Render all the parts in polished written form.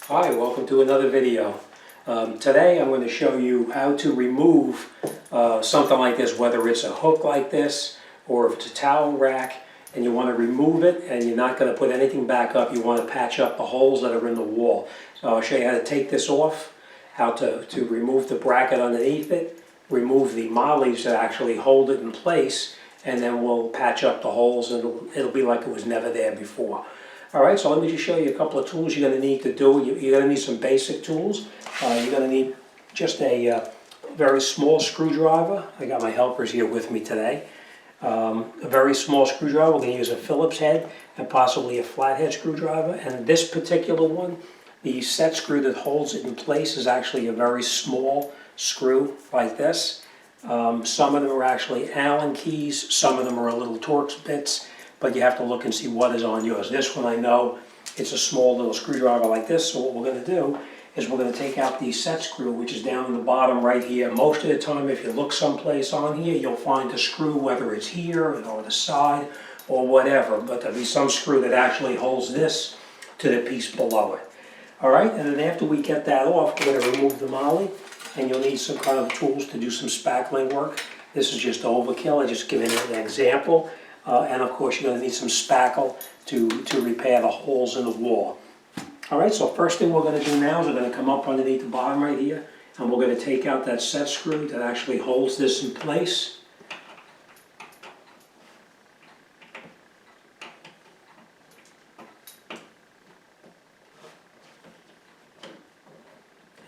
Hi, welcome to another video. Today I'm going to show you how to remove something like this, whether it's a hook like this or if it's a towel rack and you want to remove it and you're not going to put anything back up. You want to patch up the holes that are in the wall. So I'll show you how to take this off, how to remove the bracket underneath it, remove the mollies that actually hold it in place, and then we'll patch up the holes and it'll be like it was never there before. Alright, so let me just show you a couple of tools you're going to need to do. You're going to need some basic tools. You're going to need just a very small screwdriver. I got my helpers here with me today. A very small screwdriver. We're going to use a Phillips head and possibly a flathead screwdriver. And this particular one, the set screw that holds it in place is actually a very small screw like this. Some of them are actually Allen keys. Some of them are little Torx bits. But you have to look and see what is on yours. This one I know it's a small little screwdriver like this, so what we're going to do is we're going to take out the set screw, which is down in the bottom right here. Most of the time, if you look someplace on here, you'll find the screw, whether it's here or the side or whatever, but there'll be some screw that actually holds this to the piece below it. Alright, and then after we get that off, we're going to remove the molly, and you'll need some kind of tools to do some spackling work. This is just overkill, I'm just giving you an example. And of course you're going to need some spackle to repair the holes in the wall. Alright, so first thing we're going to do now is we're going to come up underneath the bottom right here and we're going to take out that set screw that actually holds this in place.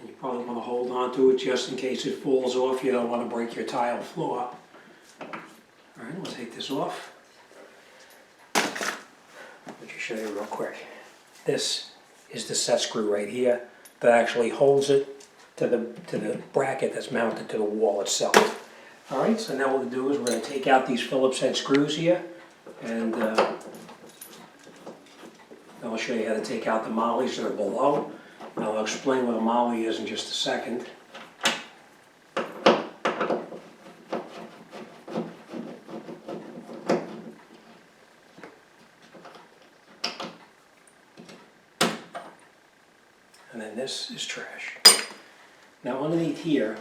And you probably want to hold on to it just in case it falls off. You don't want to break your tile floor. Alright, we'll take this off. Let me show you real quick. This is the set screw right here that actually holds it to the bracket that's mounted to the wall itself. Alright, so now what we'll do is we're going to take out these Phillips head screws here, and I'll show you how to take out the mollies that are below. And I'll explain what a molly is in just a second. And then this is trash. Now underneath here,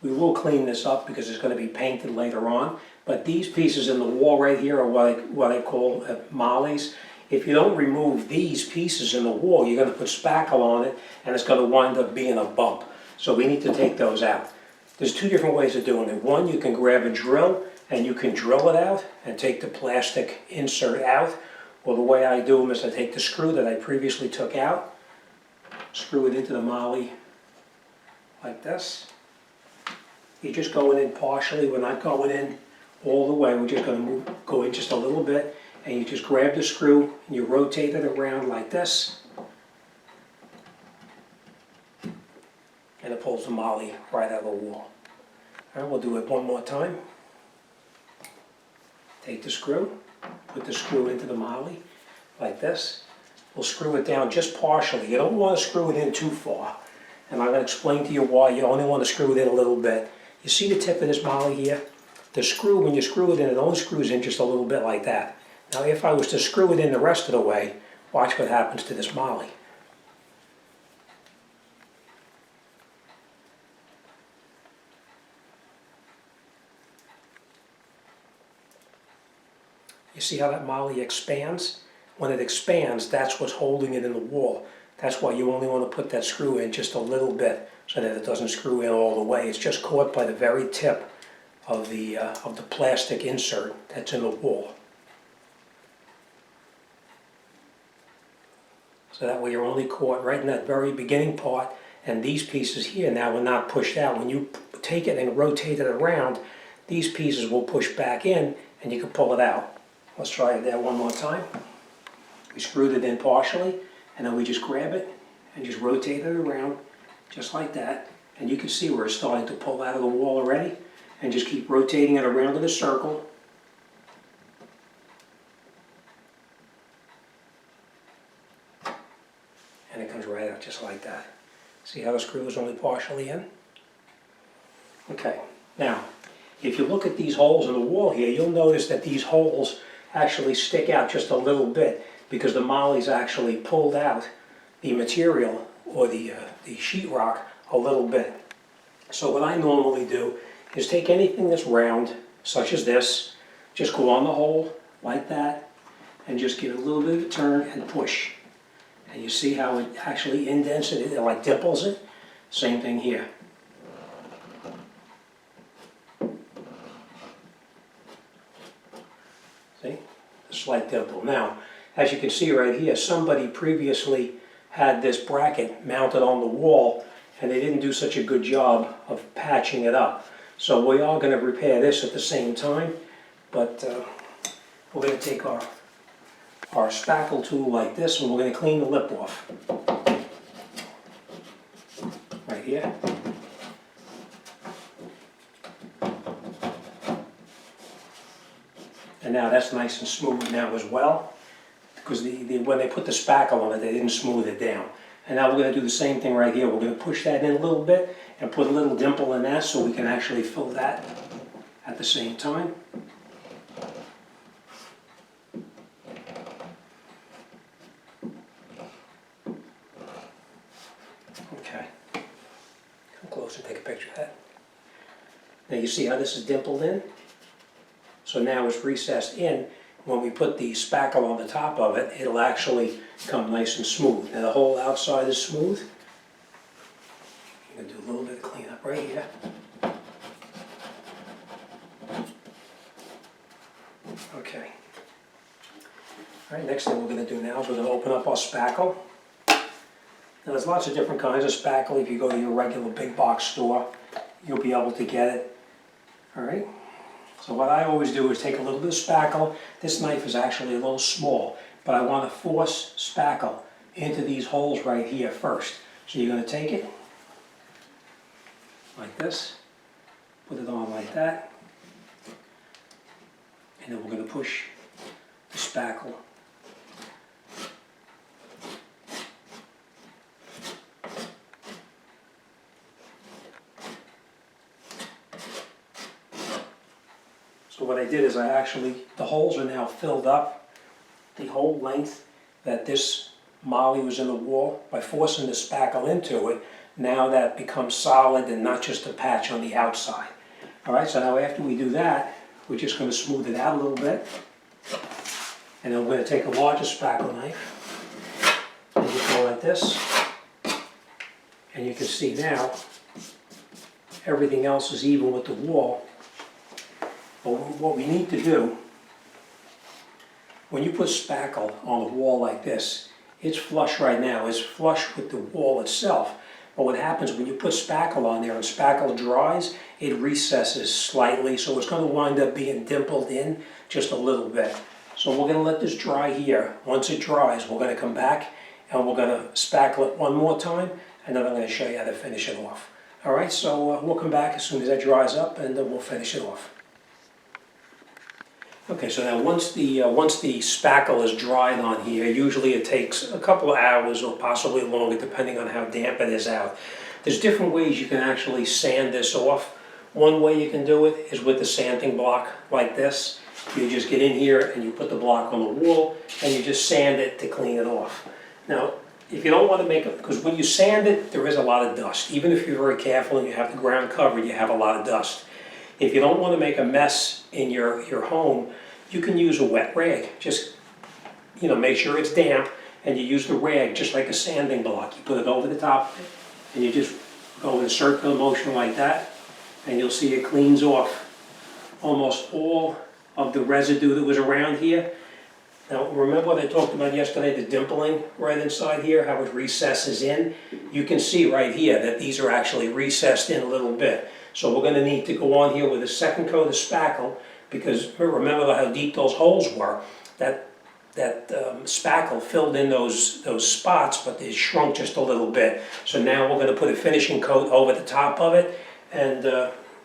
we will clean this up because it's going to be painted later on, but these pieces in the wall right here are what I call mollies. If you don't remove these pieces in the wall, you're going to put spackle on it and it's going to wind up being a bump. So we need to take those out. There's two different ways of doing it. One, you can grab a drill and you can drill it out and take the plastic insert out. Well, the way I do them is I take the screw that I previously took out, screw it into the molly like this. You're just going in partially, we're not going in all the way, we're just going to go in just a little bit, and you just grab the screw and you rotate it around like this, and it pulls the molly right out of the wall. Alright, we'll do it one more time. Take the screw, put the screw into the molly like this. We'll screw it down just partially. You don't want to screw it in too far. And I'm going to explain to you why you only want to screw it in a little bit. You see the tip of this molly here? The screw, when you screw it in, it only screws in just a little bit like that. Now if I was to screw it in the rest of the way, watch what happens to this molly. You see how that molly expands? When it expands, that's what's holding it in the wall. That's why you only want to put that screw in just a little bit so that it doesn't screw in all the way. It's just caught by the very tip of the plastic insert that's in the wall. So that way you're only caught right in that very beginning part, and these pieces here now are not pushed out. When you take it and rotate it around, these pieces will push back in and you can pull it out. Let's try it there one more time. We screwed it in partially, and then we just grab it and just rotate it around just like that, and you can see where it's starting to pull out of the wall already, and just keep rotating it around in a circle. And it comes right out just like that. See how the screw is only partially in? Okay, now if you look at these holes in the wall here, you'll notice that these holes actually stick out just a little bit because the molly's actually pulled out the material the sheetrock a little bit. So what I normally do is take anything that's round, such as this, just go on the hole like that, and just give it a little bit of a turn and push. And you see how it actually indents it, it like dimples it? Same thing here. See? A slight dimple. Now, as you can see right here, somebody previously had this bracket mounted on the wall and they didn't do such a good job of patching it up. So we are going to repair this at the same time, but we're going to take our spackle tool like this and we're going to clean the lip off. Right here. And now that's nice and smooth now as well, because when they put the spackle on it, they didn't smooth it down. And now we're going to do the same thing right here. We're going to push that in a little bit and put a little dimple in that so we can actually fill that at the same time. Okay. Come close and take a picture of that. Now you see how this is dimpled in? So now it's recessed in. When we put the spackle on the top of it, it'll actually come nice and smooth. Now the whole outside is smooth. I'm going to do a little bit of cleanup right here. Okay. All right, next thing we're going to do now is we're going to open up our spackle. Now there's lots of different kinds of spackle. If you go to your regular big box store, you'll be able to get it. All right. So what I always do is take a little bit of spackle. This knife is actually a little small, but I want to force spackle into these holes right here first. So you're going to take it like this, put it on like that, and then we're going to push the spackle So what I did is the holes are now filled up the whole length that this molly was in the wall. By forcing the spackle into it, now that becomes solid and not just a patch on the outside. All right, so now after we do that, we're just going to smooth it out a little bit. And then we're going to take a larger spackle knife and just go like this. And you can see now everything else is even with the wall. But what we need to do, when you put spackle on the wall like this, it's flush right now, it's flush with the wall itself. But what happens when you put spackle on there and spackle dries, it recesses slightly, so it's going to wind up being dimpled in just a little bit. So we're going to let this dry here. Once it dries, we're going to come back and we're going to spackle it one more time, and then I'm going to show you how to finish it off. All right, so we'll come back as soon as that dries up and we'll finish it off. Okay, so now once the spackle is dried on here, usually it takes a couple of hours or possibly longer depending on how damp it is out. There's different ways you can actually sand this off. One way you can do it is with the sanding block like this. You just get in here and you put the block on the wall and you just sand it to clean it off. Now, if you don't want to make it, because when you sand it, there is a lot of dust. Even if you're very careful and you have the ground covered, you have a lot of dust. If you don't want to make a mess in your home, you can use a wet rag. Just, make sure it's damp, and you use the rag just like a sanding block. You put it over the top, and you just go in a circular motion like that, and you'll see it cleans off almost all of the residue that was around here. Now, remember what I talked about yesterday, the dimpling right inside here, how it recesses in? You can see right here that these are actually recessed in a little bit. So we're going to need to go on here with a second coat of spackle, because remember how deep those holes were. That spackle filled in those spots, but they shrunk just a little bit. So now we're going to put a finishing coat over the top of it, and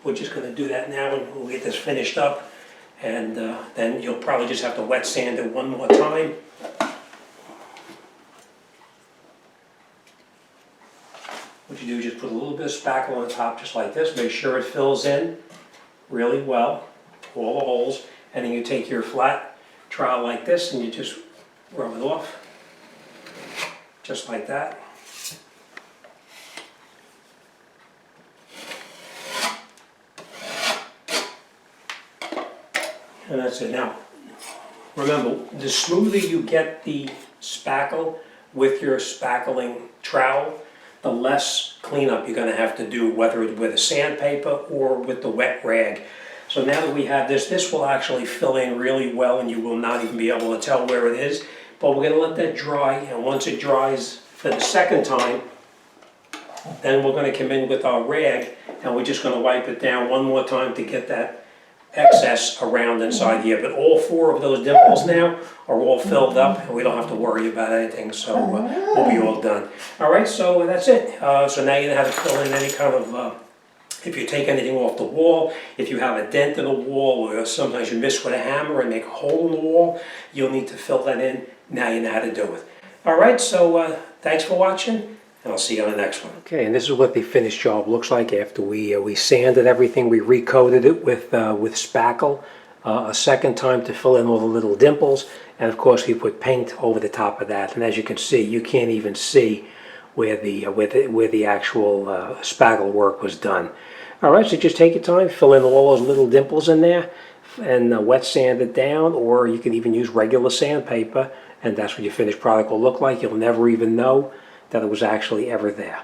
we're just going to do that now, and we'll get this finished up. And then you'll probably just have to wet sand it one more time. What you do is just put a little bit of spackle on the top just like this. Make sure it fills in really well, all the holes. And then you take your flat trowel like this and you just rub it off. Just like that. And that's it. Now, remember, the smoother you get the spackle with your spackling trowel, the less cleanup you're gonna have to do, whether it's with a sandpaper or with the wet rag. So now that we have this, this will actually fill in really well and you will not even be able to tell where it is. But we're gonna let that dry, and once it dries for the second time, then we're gonna come in with our rag and we're just gonna wipe it down one more time to get that excess around inside here. But all 4 of those dimples now are all filled up and we don't have to worry about anything, so we'll be all done. Alright, so that's it. So now you know how to fill in any kind of, if you take anything off the wall, if you have a dent in the wall, or sometimes you miss with a hammer and make a hole in the wall, you'll need to fill that in. Now you know how to do it. Alright, so thanks for watching, and I'll see you on the next one. Okay, and this is what the finished job looks like after we sanded everything. We recoated it with spackle a second time to fill in all the little dimples, and of course we put paint over the top of that. And as you can see, you can't even see where the actual spackle work was done. All right, so just take your time, fill in all those little dimples in there, and wet sand it down, or you can even use regular sandpaper, and that's what your finished product will look like. You'll never even know that it was actually ever there.